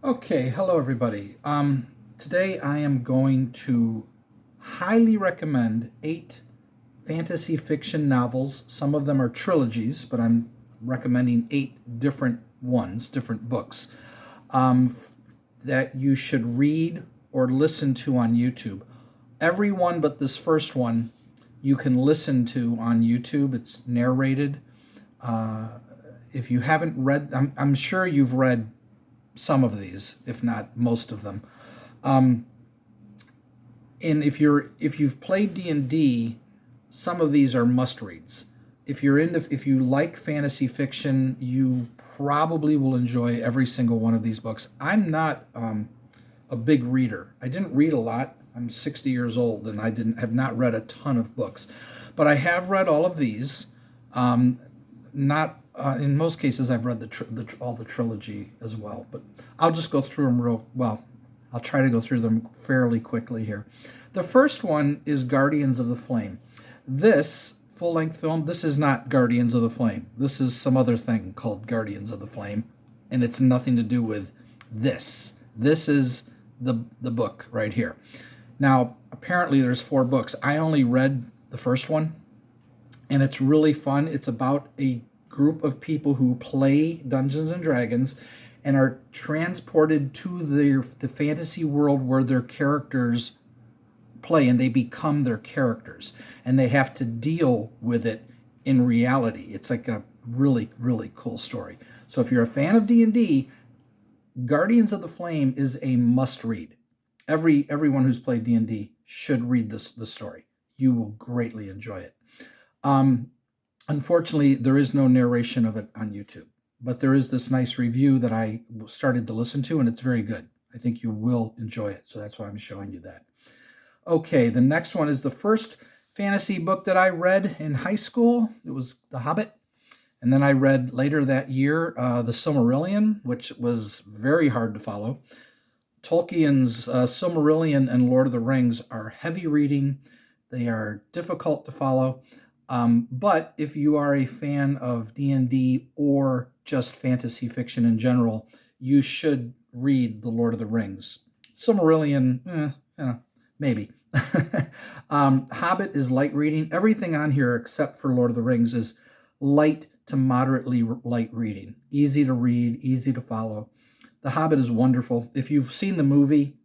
Okay, hello everybody. Today I am going to highly recommend 8 fantasy fiction novels. Some of them are trilogies, but I'm recommending 8 different ones, different books, um, that you should read or listen to on YouTube. Every one but this first one you can listen to on YouTube. It's narrated. Uh, if you haven't read, I'm sure you've read some of these, if not most of them. Um, and if you've played D&D, some of these are must reads. If you like fantasy fiction, you probably will enjoy every single one of these books. I'm not a big reader. I didn't read a lot. I'm 60 years old, and I didn't have not read a ton of books, but I have read all of these. Not In most cases, I've read all the trilogy as well. But I'll just go through them real well. I'll try to go through them fairly quickly here. The first one is Guardians of the Flame. This full-length film, this is not Guardians of the Flame. This is some other thing called Guardians of the Flame, and it's nothing to do with this. This is the book right here. Now, apparently there's 4 books. I only read the first one, and it's really fun. It's about a group of people who play Dungeons and Dragons and are transported to the fantasy world where their characters play, and they become their characters, and they have to deal with it in reality. It's like a really, really cool story. So if you're a fan of D&D, Guardians of the Flame is a must read. Everyone who's played D&D should read the story. You will greatly enjoy it. Unfortunately, there is no narration of it on YouTube, but there is this nice review that I started to listen to, and it's very good. I think you will enjoy it, so that's why I'm showing you that. Okay, the next one is the first fantasy book that I read in high school. It was The Hobbit, and then I read later that year The Silmarillion, which was very hard to follow. Tolkien's Silmarillion and Lord of the Rings are heavy reading. They are difficult to follow. But if you are a fan of D&D or just fantasy fiction in general, you should read The Lord of the Rings. Silmarillion, maybe. Hobbit is light reading. Everything on here except for Lord of the Rings is light to moderately light reading. Easy to read, easy to follow. The Hobbit is wonderful. If you've seen the movie,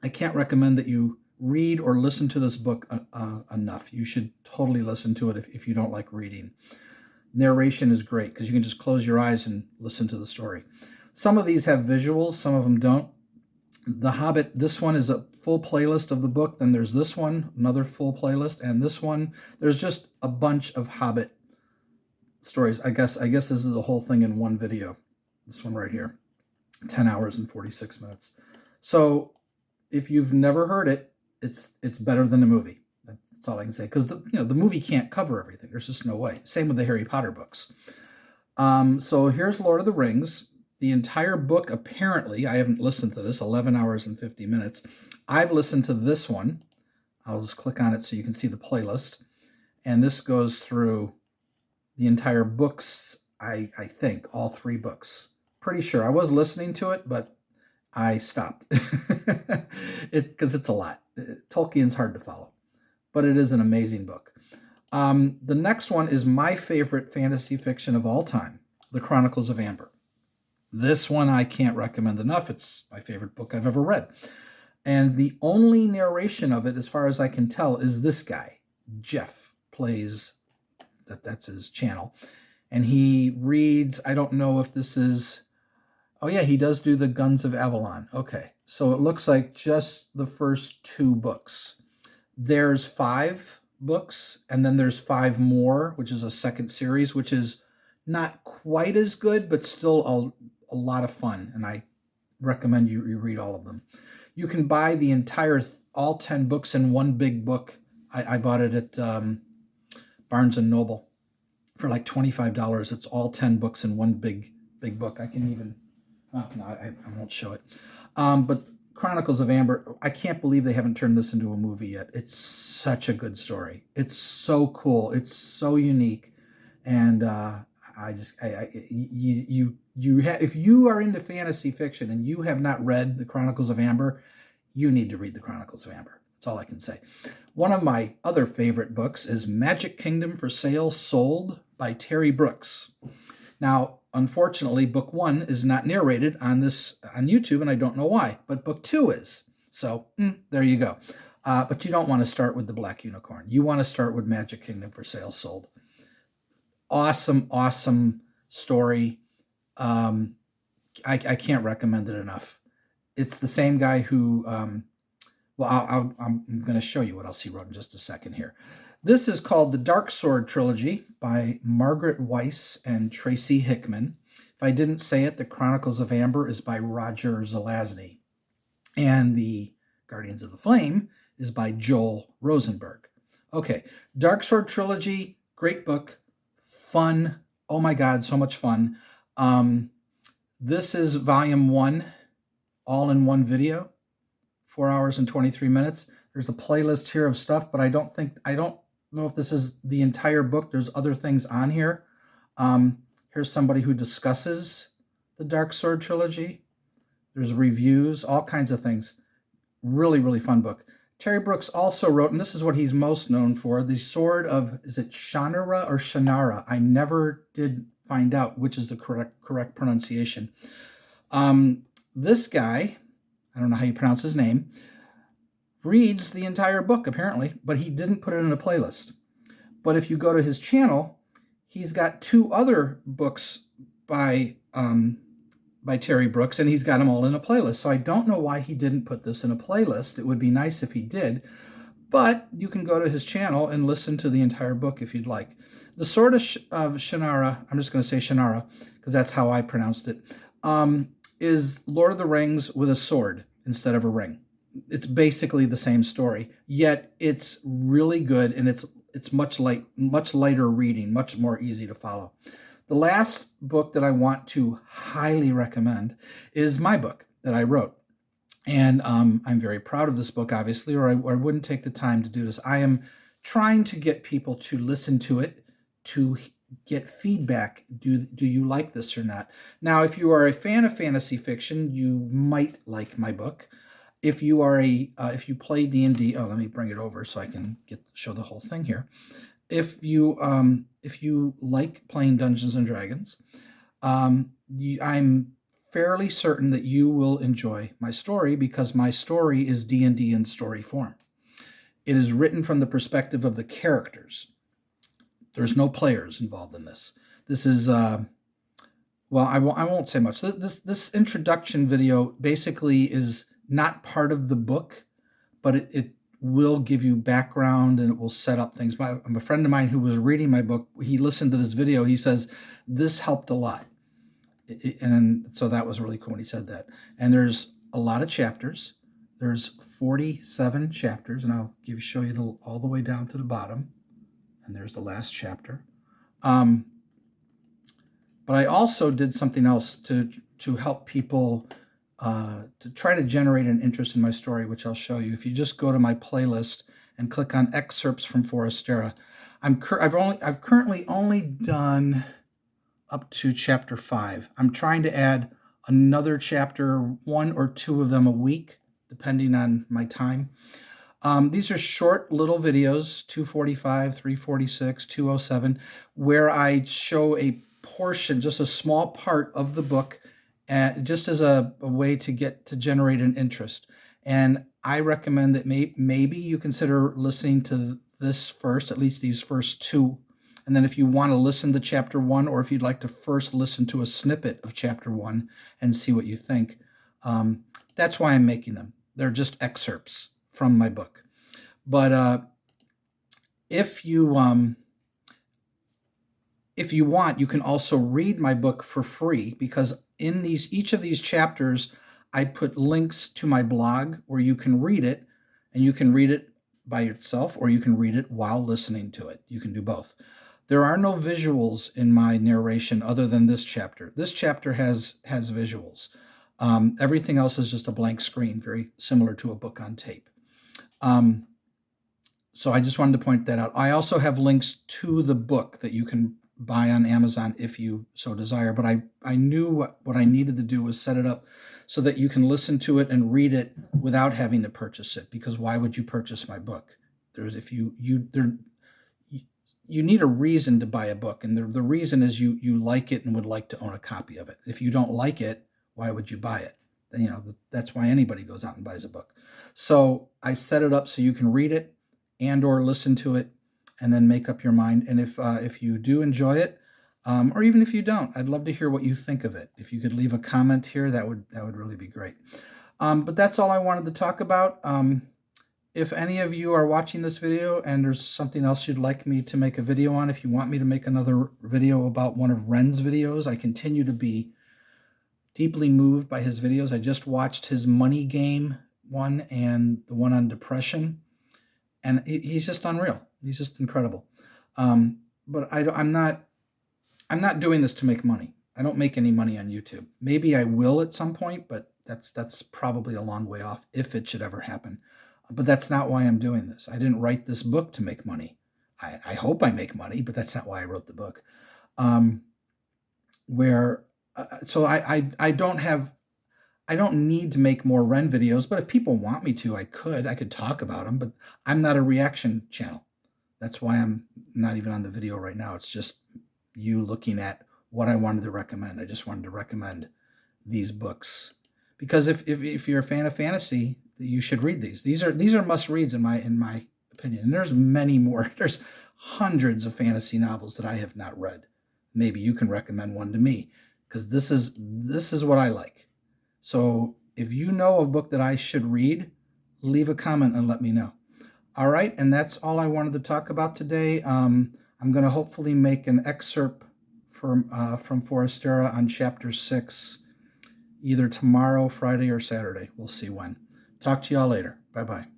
I can't recommend that you read or listen to this book enough. You should totally listen to it if you don't like reading. Narration is great because you can just close your eyes and listen to the story. Some of these have visuals, some of them don't. The Hobbit, this one is a full playlist of the book. Then there's this one, another full playlist, and this one. There's just a bunch of Hobbit stories. I guess this is the whole thing in one video. This one right here, 10 hours and 46 minutes. So if you've never heard it, it's better than the movie. That's all I can say, because the movie can't cover everything. There's just no way. Same with the Harry Potter books. So here's Lord of the Rings. The entire book, apparently, I haven't listened to this, 11 hours and 50 minutes. I've listened to this one. I'll just click on it so you can see the playlist. And this goes through the entire books, I think, all 3 books. Pretty sure. I was listening to it, but I stopped because it's a lot. Tolkien's hard to follow, but it is an amazing book. The next one is my favorite fantasy fiction of all time, The Chronicles of Amber. This one I can't recommend enough. It's my favorite book I've ever read. And the only narration of it, as far as I can tell, is this guy. Jeff plays, that's his channel. And he reads, I don't know if this is, oh yeah, he does do the Guns of Avalon. Okay, so it looks like just the first 2 books. There's 5 books, and then there's 5 more, which is a second series, which is not quite as good, but still a lot of fun, and I recommend you read all of them. You can buy the entire, all 10 books in one big book. I bought it at Barnes & Noble for like $25. It's all 10 books in one big book. I can even, no, I won't show it. But Chronicles of Amber, I can't believe they haven't turned this into a movie yet. It's such a good story. It's so cool. It's so unique. And you If you are into fantasy fiction and you have not read the Chronicles of Amber, you need to read the Chronicles of Amber. That's all I can say. One of my other favorite books is Magic Kingdom for Sale Sold by Terry Brooks. Now, unfortunately, book 1 is not narrated on YouTube, and I don't know why, but book 2 is. So there you go. But you don't want to start with the Black Unicorn. You want to start with Magic Kingdom for Sale Sold. Awesome story. I can't recommend it enough. It's the same guy who, I'm going to show you what else he wrote in just a second here. This is called the Darksword Trilogy by Margaret Weis and Tracy Hickman. If I didn't say it, the Chronicles of Amber is by Roger Zelazny. And the Guardians of the Flame is by Joel Rosenberg. Okay, Darksword Trilogy, great book, fun. Oh my God, so much fun. This is volume 1, all in one video, 4 hours and 23 minutes. There's a playlist here of stuff, but I don't know if this is the entire book. There's other things on here. Here's somebody who discusses the Darksword Trilogy. There's reviews, all kinds of things. Really, really fun book. Terry Brooks also wrote, and this is what he's most known for, the Sword of, is it Shannara or Shannara? I never did find out which is the correct pronunciation. This guy, I don't know how you pronounce his name, reads the entire book apparently, but he didn't put it in a playlist. But if you go to his channel, he's got 2 other books by Terry Brooks, and he's got them all in a playlist. So I don't know why he didn't put this in a playlist. It would be nice if he did, but you can go to his channel and listen to the entire book if you'd like. The Sword of Shannara, I'm just going to say Shannara because that's how I pronounced it, is Lord of the Rings with a sword instead of a ring. It's basically the same story, yet it's really good, and it's much lighter reading, much more easy to follow. The last book that I want to highly recommend is my book that I wrote. And I'm very proud of this book, obviously, or I wouldn't take the time to do this. I am trying to get people to listen to it, to get feedback. Do you like this or not? Now, if you are a fan of fantasy fiction, you might like my book. If you are if you play D&D, let me bring it over so I can show the whole thing here. If you like playing Dungeons and Dragons, I'm fairly certain that you will enjoy my story because my story is D&D in story form. It is written from the perspective of the characters. There's no players involved in this. This is, I won't say much. This introduction video basically is not part of the book, but it will give you background and it will set up things. A friend of mine who was reading my book, he listened to this video. He says, this helped a lot. And so that was really cool when he said that. And there's a lot of chapters. There's 47 chapters, and I'll show you all the way down to the bottom. And there's the last chapter. But I also did something else to help people to try to generate an interest in my story, which I'll show you. If you just go to my playlist and click on excerpts from Forestera, I've currently only done up to chapter 5. I'm trying to add another chapter, 1 or 2 of them a week, depending on my time. These are short little videos, 245, 346, 207, where I show a portion, just a small part of the book, just as a way to generate an interest. And I recommend that maybe you consider listening to this first, at least these first 2. And then if you want to listen to chapter 1, or if you'd like to first listen to a snippet of chapter 1 and see what you think, that's why I'm making them. They're just excerpts from my book. But if you want, you can also read my book for free, because in each of these chapters, I put links to my blog where you can read it, and you can read it by yourself, or you can read it while listening to it. You can do both. There are no visuals in my narration other than this chapter. This chapter has visuals. Everything else is just a blank screen, very similar to a book on tape. So I just wanted to point that out. I also have links to the book that you can buy on Amazon if you so desire. But I knew what I needed to do was set it up so that you can listen to it and read it without having to purchase it. Because why would you purchase my book? There's if you need a reason to buy a book, and the reason is you like it and would like to own a copy of it. If you don't like it, why would you buy it? That's why anybody goes out and buys a book. So I set it up so you can read it and or listen to it and then make up your mind. And if you do enjoy it, or even if you don't, I'd love to hear what you think of it. If you could leave a comment here, that would really be great. But that's all I wanted to talk about. If any of you are watching this video and there's something else you'd like me to make a video on, if you want me to make another video about one of Ren's videos, I continue to be deeply moved by his videos. I just watched his money game one and the one on depression, and he's just unreal. He's just incredible. But I'm not doing this to make money. I don't make any money on YouTube. Maybe I will at some point, but that's probably a long way off if it should ever happen. But that's not why I'm doing this. I didn't write this book to make money. I hope I make money, but that's not why I wrote the book. So I don't need to make more Ren videos, but if people want me to, I could talk about them, but I'm not a reaction channel. That's why I'm not even on the video right now. It's just you looking at what I wanted to recommend. I just wanted to recommend these books because if you're a fan of fantasy, you should read these. These are must reads in my opinion. And there's many more. There's hundreds of fantasy novels that I have not read. Maybe you can recommend one to me because this is what I like. So if you know a book that I should read, leave a comment and let me know. All right, and that's all I wanted to talk about today. I'm going to hopefully make an excerpt from Forestera on Chapter 6 either tomorrow, Friday, or Saturday. We'll see when. Talk to y'all later. Bye-bye.